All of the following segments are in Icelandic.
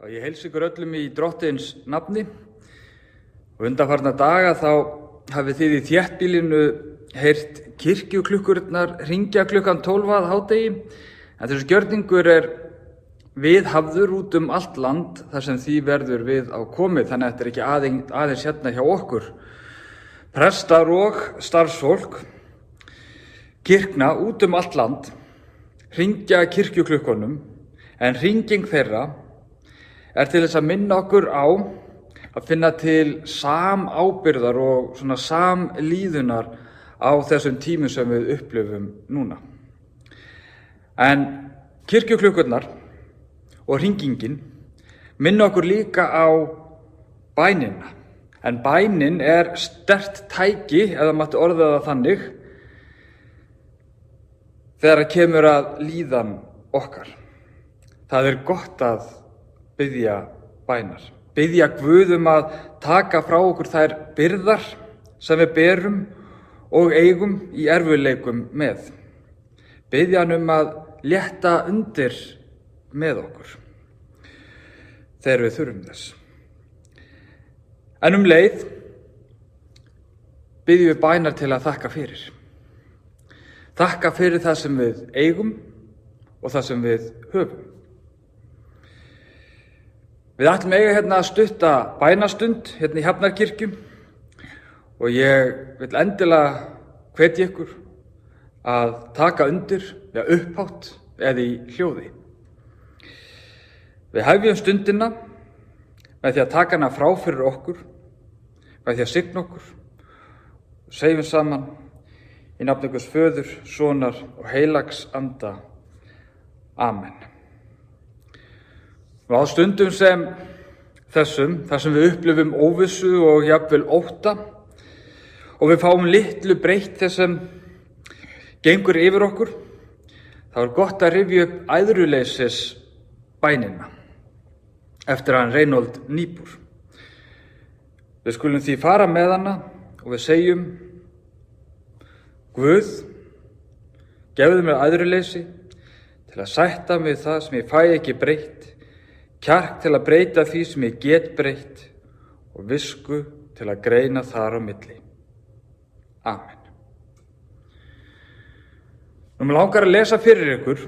Ég heilsa ykkur öllum í Drottins nafni og undanfarna daga þá hafið þið í þéttbýlinu heyrt kirkjuklukkurnar hringja klukkan 12 að hádegi, en þessu gjörningur er viðhafður út allt land þar sem því verður við á komið, þannig að þetta er ekki aðeins hérna hjá okkur. Prestar og starfsfólk kirkna út allt land hringja kirkjuklukkunum, en hringing þeirra er til þess að minna okkur á að finna til samábyrgðar og svona samlíðunar á þessum tímum sem við upplifum núna. En kirkjuklukkurnar og hringingin minna okkur líka á bænina. En bænin er sterkt tæki, eða mætti orða það þannig, þegar kemur að líðan okkar. Það er gott að biðja bænar, biðja Guð að taka frá okkur þær byrðar sem við berum og eigum í erfiðleikum með. Biðja hann að létta undir með okkur þegar við þurfum þess. En leið biðjum við bænar til að þakka fyrir. Þakka fyrir það sem við eigum og það sem við höfum. Við ætlum eiga hérna að stutta bænastund hérna í Hafnarkirkju og ég vil endilega hvetja ykkur að taka undir, upphátt eða í hljóði. Við hefjum stundina með því að taka hana frá fyrir okkur, með því að signa okkur og segjum saman í nafni Guðs Föður, Sonar og heilags anda. Amen. Og á stundum sem þessum, þar sem við upplifum óvissu og jafnvel ótta og við fáum litlu breytt þess sem gengur yfir okkur, þá er gott að rifja upp æðruleysis bænina eftir hann Reinhold Niebuhr. Við skulum því fara með hana og við segjum: Guð, gefðu mér æðruleysi til að sætta mig það sem ég fæ ekki breytt, kjark til að breyta því sem ég get breytt og visku til að greina þar á milli. Amen. Nú mig langar að lesa fyrir ykkur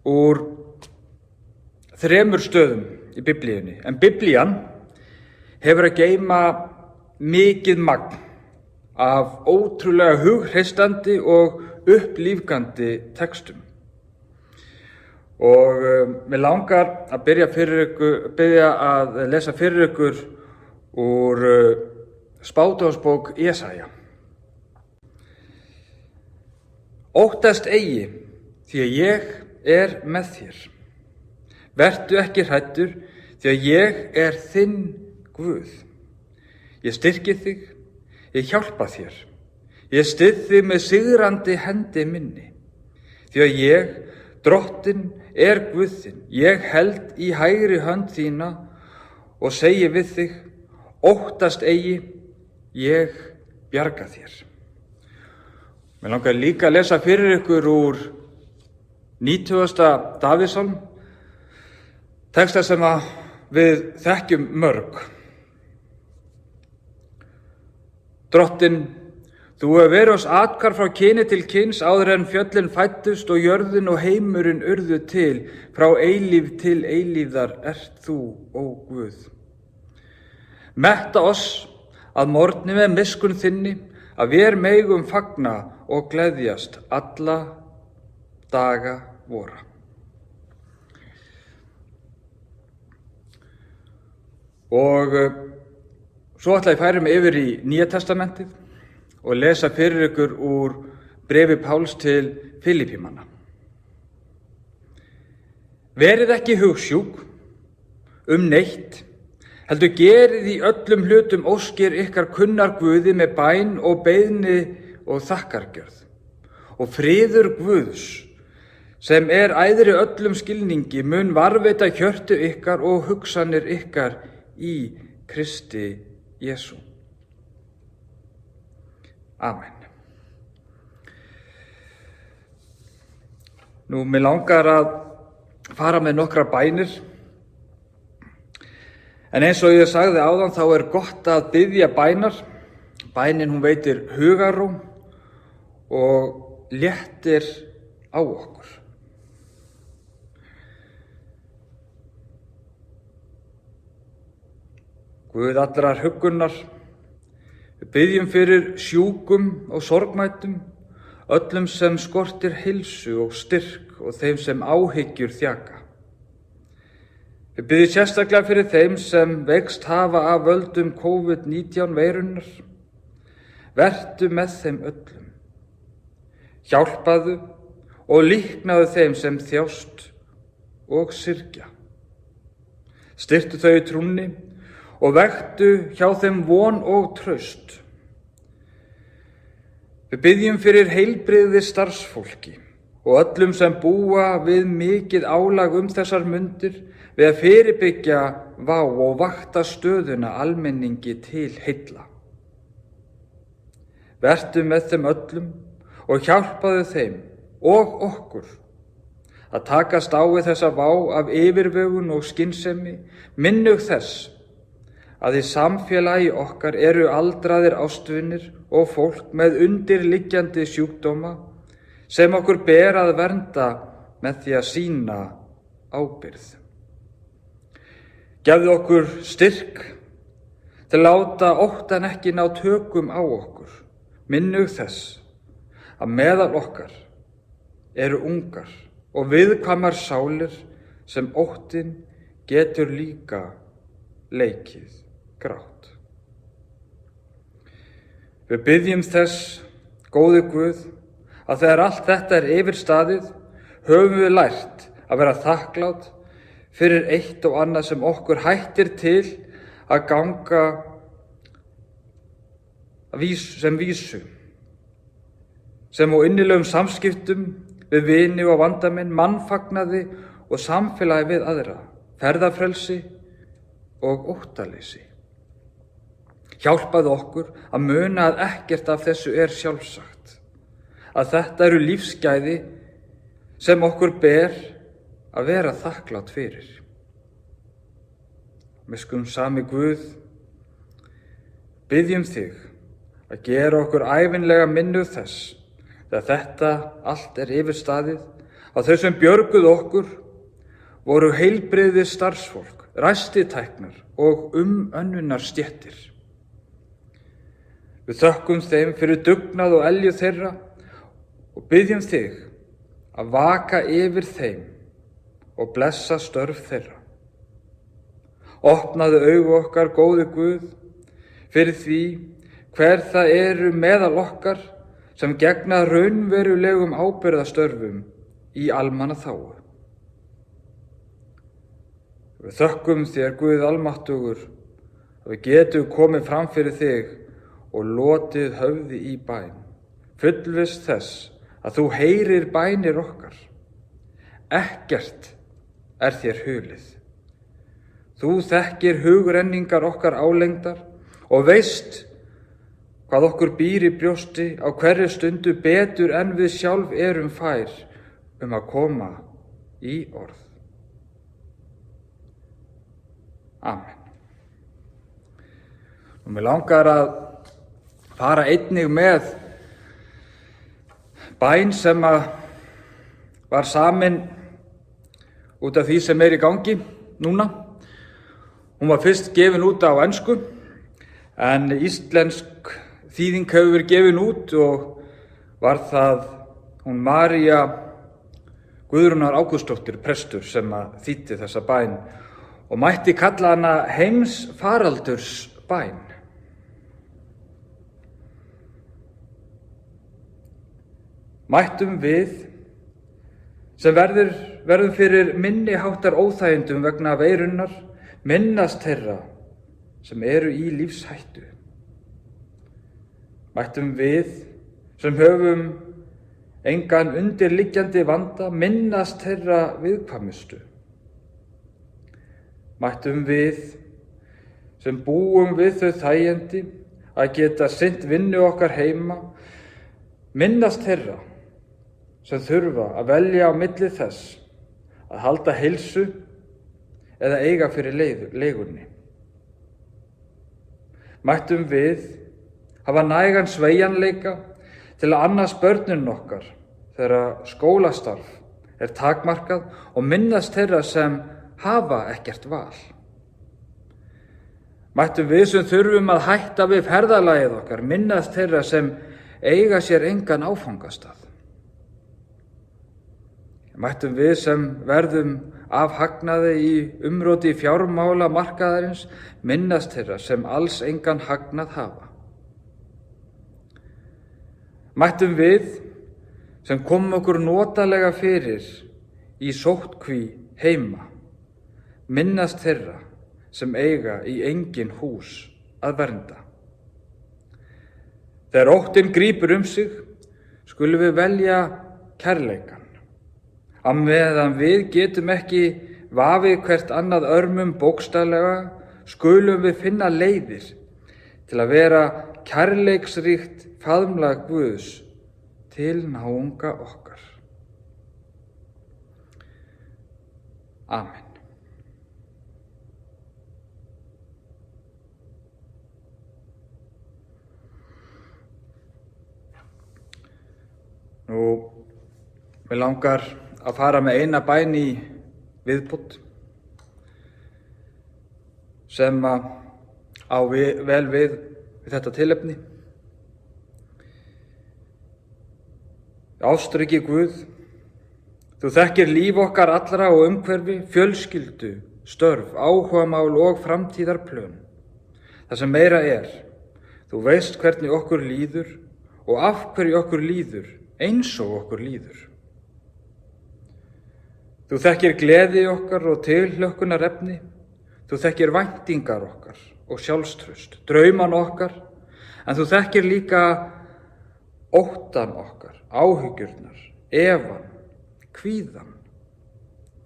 úr 3 stöðum í Biblíunni, en Biblían hefur að geyma mikið magn af ótrúlega hughristandi og upplífgandi textum. Og mig langar að byrja að lesa fyrir ykkur úr spádómsbók Jesaja. Óttast eigi, því að ég er með þér. Vertu ekki hræddur, því að ég er þinn Guð. Ég styrki þig, ég hjálpa þér. Ég styð þig með sigrandi hendi minni. Því að ég, Drottinn, er Guð þinn. Ég held í hægri hönd þína og segi við þig: óttast eigi, ég bjarga þér. Mér langar líka að lesa fyrir ykkur úr 90. Davíðssálm, texta sem við þekkjum mörg. Drottinn, þú hefur verið oss athvarf frá kyni til kyns áður en fjöllin fæddust og jörðin og heimurinn urðu til. Frá eilíf til eilífðar ert þú, ó Guð. Metta oss að morgni með miskunn þinni, að við megum fagna og gleðjast alla daga vora. Og svo ætla ég að færa mig yfir í Nýja testamentið og lesa fyrir ykkur úr bréfi Páls til Filippímanna. Verið ekki hugsjúk neitt, heldur gerið í öllum hlutum óskir ykkar kunnar Guði með bæn og beiðni og þakkargjörð. Og friður Guðs, sem er æðri öllum skilningi, mun varðveita hjörtu ykkar og hugsanir ykkar í Kristi Jesú. Amen. Nú, mig langar að fara með nokkrar bænir En eins og ég sagði áðan þá gott að biðja bænar. Bænin hún veitir hugarróm og léttir á okkur. Guð allrar huggunar, við biðjum fyrir sjúkum og sorgmætum, öllum sem skortir heilsu og styrk og þeim sem áhyggjur þjaka. Við biðjum sérstaklega fyrir þeim sem veikst hafa af völdum COVID-19 veirunnar. Vertu með þeim öllum. Hjálpaðu og líknaðu þeim sem þjást og syrgja. Styrktu þau í trúnni og vektu hjá þeim von og traust. Við biðjum fyrir heilbrigði starfsfólki og öllum sem búa við mikið álag þessar mundir við að fyrirbyggja vá og vakta stöðuna almenningi til heilla. Vertu með þeim öllum og hjálpaðu þeim og okkur að takast á við þessa vá af yfirvegun og skynsemi, minnug þess að í samfélagi okkar eru aldraðir ástvinir og fólk með undirliggjandi sjúkdóma sem okkur ber að vernda með því að sýna ábyrgð. Gefðu okkur styrk til að láta óttan ekki ná tökum á okkur. Minnug þess að meðal okkar eru ungar og viðkvæmar sálir sem óttinn getur líka leikið grátt. Við biðjum þess, góði Guð, að þegar allt þetta yfirstaðið, höfum við lært að vera þakklát fyrir eitt og annað sem okkur hættir til að ganga sem vísu, sem á innilegum samskiptum við vini og vandamenn, mannfagnaði og samfélagi við aðra, ferðafrelsi og óttaleysi. Hjálpaðu okkur að muna að ekkert af þessu sjálfsagt, að þetta eru lífsgæði sem okkur ber að vera þakklát fyrir. Miskunnsami Guð, biðjum þig að gera okkur ævinlega minnug þess, þegar þetta allt yfirstaðið, að þau sem björguðu okkur voru heilbrigði starfsfólk, ræstitæknar og önnunnar stéttir. Við þökkum þeim fyrir dugnað og elju þeirra og biðjum þig að vaka yfir þeim og blessa störf þeirra. Opnaðu augu okkar, góði Guð, fyrir því hver það eru meðal okkar sem gegna raunverulegum ábyrgðarstörfum í almannaþágu. Við þökkum þér, Guð almáttugur, að við getum komið fram fyrir þig og lotið höfði í bæn, fullviss þess að þú heyrir bænir okkar. Ekkert þér hulið. Þú þekkir hugrenningar okkar álengdar og veist hvað okkur býr í brjósti á hverri stundu betur en við sjálf erum fær að koma í orð. Amen. Og mér langar að fara einnig með bæn sem var samin út af því sem í gangi núna. Hún var fyrst gefin út á ensku, en íslensk þýðing hefur verið gefin út og var það hún María Guðrúnar Ágústsdóttir, prestur, sem þýddi þessa bæn og mætti kalla hana heimsfaraldursbæn. Mættum við, sem verðum fyrir minni háttar óþægindum vegna veirunnar, minnast þeirra sem eru í lífshættu. Mættum við, sem höfum engan undirliggjandi vanda, minnast þeirra viðkvæmustu. Mættum við, sem búum við þau þægindi að geta sinnt vinnu okkar heima, minnast þeirra sem þurfa að velja á milli þess að halda heilsu eða eiga fyrir leigunni. mættum við hafa nægan sveigjanleika til að annast börnin okkar þegar skólastarf er takmarkað og minnast þeirra sem hafa ekkert val. Mættum við sem þurfum að hætta við ferðalagið okkar minnast þeirra sem eiga sér engan áfangastað. Mættum við sem verðum af hagnaði í umróti fjármála markaðarins minnast þeirra sem alls engan hagnað hafa. Mættum við sem komum okkur notalega fyrir í sóttkví heima minnast þeirra sem eiga í engin hús að vernda. Þegar óttinn grípur sig, skulum við velja kærleikann. Á meðan við getum ekki vafið hvert annað örmum bókstaflega, skulum við finna leiðir til að vera kærleiksríkt faðmlag Guðs til náunga okkar. Amen. Mig langar að fara með eina bæn í viðbót sem á vel við þetta tilefni. Ástríki Guð, þú þekkir líf okkar allra og umhverfi, fjölskyldu, störf, áhugamál og framtíðarplön. Það sem meira er, þú veist hvernig okkur líður og af hverju okkur líður eins og okkur líður. Þú þekkir gleði okkar og tilhlökkunarefni, þú þekkir væntingar okkar og sjálfstraust, drauman okkar, en þú þekkir líka óttan okkar, áhyggjurnar, efan, kvíðan,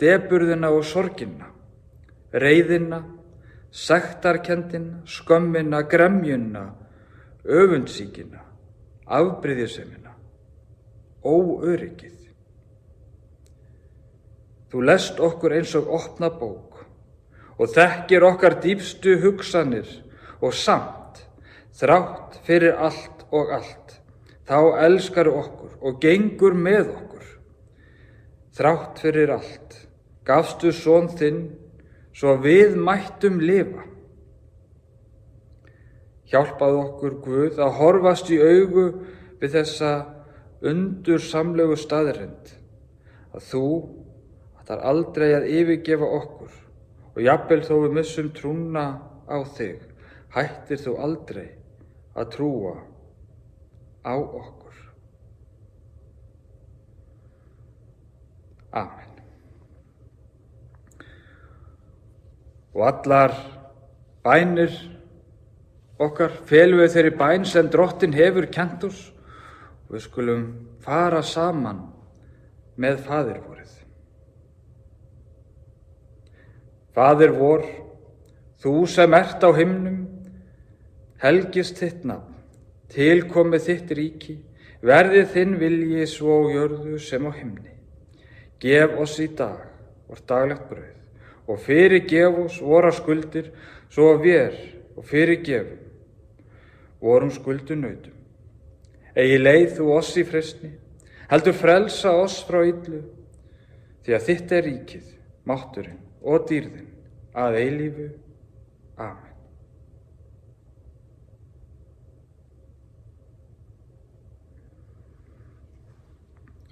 depurðina og sorgina, reiðina, sektarkenndina, skömmina, gremjuna, öfundsýkina, afbrýðisemina, óöryggið. Þú lest okkur eins og opna bók og þekkir okkar dýpstu hugsanir og samt, þrátt fyrir allt og allt, þá elskar okkur og gengur með okkur. Þrátt fyrir allt, gafstu son þinn svo við mættum lifa. Hjálpaðu okkur, Guð, að horfast í augu við þessa undursamlegu staðreynd, að þú ætlar aldrei að yfirgefa okkur og jafnvel þó við missum trúna á þig, hættir þú aldrei að trúa á okkur. Amen. Og allar bænir okkar felum við þeirri bæn sem Drottinn hefur kennt oss og við skulum fara saman með Faðir vorið. Faðir vor, þú sem ert á himnum, helgist þitt nafn, tilkomi þitt ríki, verði þinn vilji svo á jörðu sem á himni. Gef oss í dag vort daglegt brauð og fyrirgef oss vorar skuldir svo að við og fyrirgefum vorum skuldunautum. Eigi leið þú oss í freistni, heldur frelsa oss frá illu, því að þitt er ríkið, mátturinn og dýrðin að eilífu. Amen.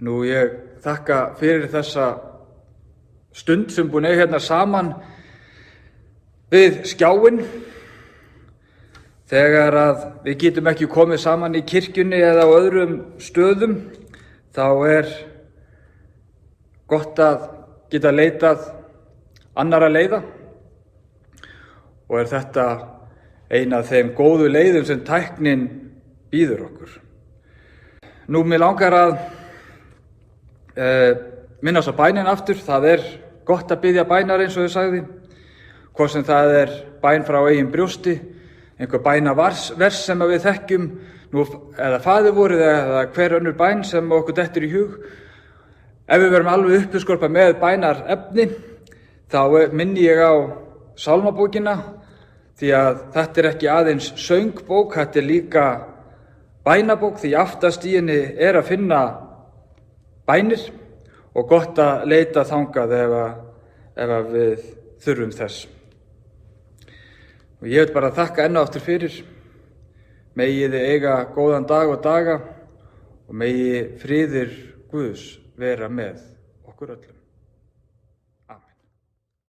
Nú ég þakka fyrir þessa stund sem búin eiga hérna saman við skjáinn. Þegar að við getum ekki komið saman í kirkjunni eða á öðrum stöðum, þá er gott að geta leitað annarra leiða og er þetta ein af þeim góðu leiðum sem tæknin býður okkur. Nú mig langar að minnast á bænin aftur. Það er gott að biðja bænar eins og ég sagði, hvort sem það er bæn frá eigin brjósti, einhver bænavers sem við þekkjum, eða Faðir vorið eða hver önnur bæn sem okkur dettur í hug. Ef við verum alveg uppskorpað með bænar efni, þá minni ég á sálmabókina, því að þetta er ekki aðeins söngbók, þetta er líka bænabók, því aftast í henni er að finna bænir og gott að leita þangað ef við þurfum þess. Og ég vil bara þakka enn og aftur fyrir. Megið þið eiga góðan dag og daga og megi friður Guðs vera með okkur öllum.